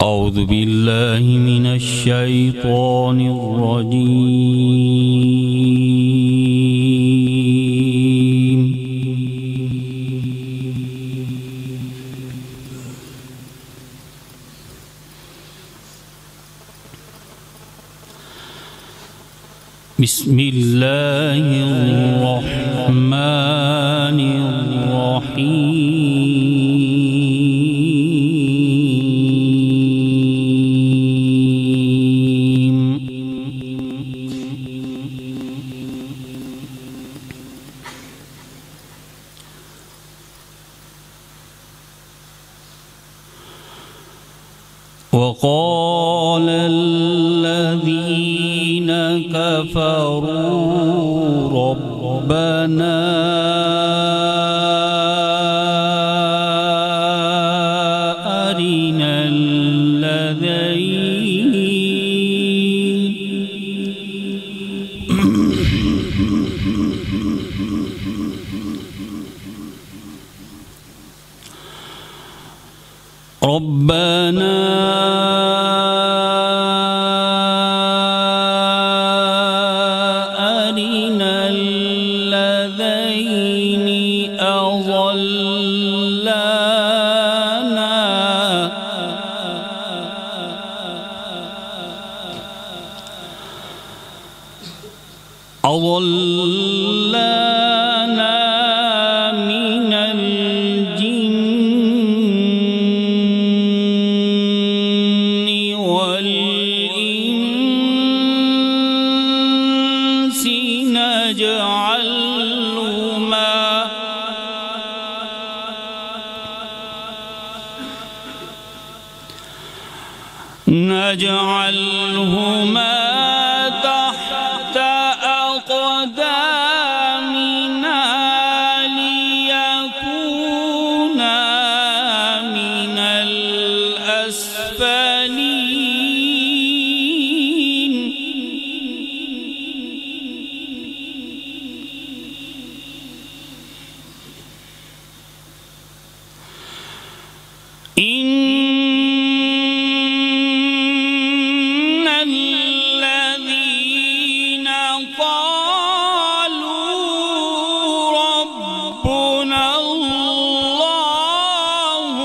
أعوذ بالله من الشيطان الرجيم. بسم الله الرحمن الرحيم. وقال الذين كفروا ربنا أرنا الذين أضلانا من الجن والإنس نجعلهما تحت أقدامنا ليكونا من الأسفلين. الذين قالوا ربنا الله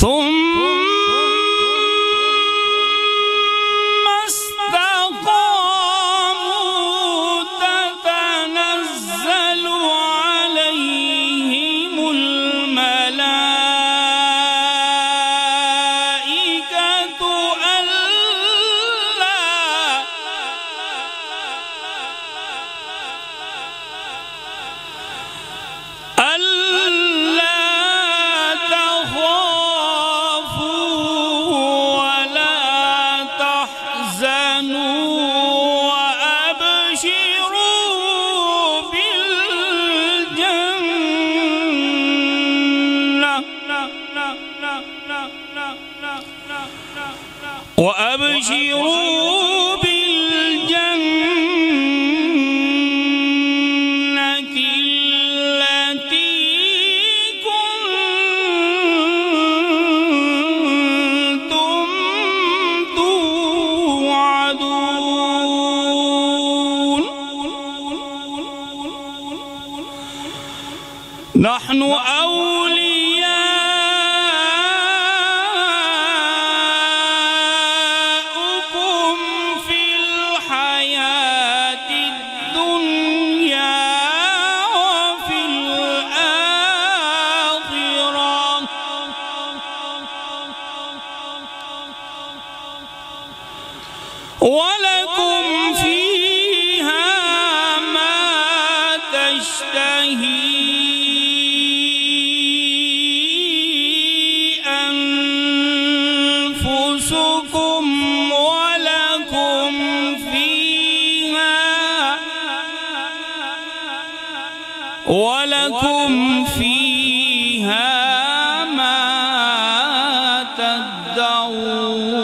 ثم استقاموا تتنزل عليهم الملائكة ألا تخافوا ولا تحزنوا وأبشروا بالجنة التي كنتم توعدون. نحن أولياؤكم في الحياة الدنيا وفي الآخرة ولكم فيها ما تشتهي أنفسكم ولكم فيها ما تدعون. تدعون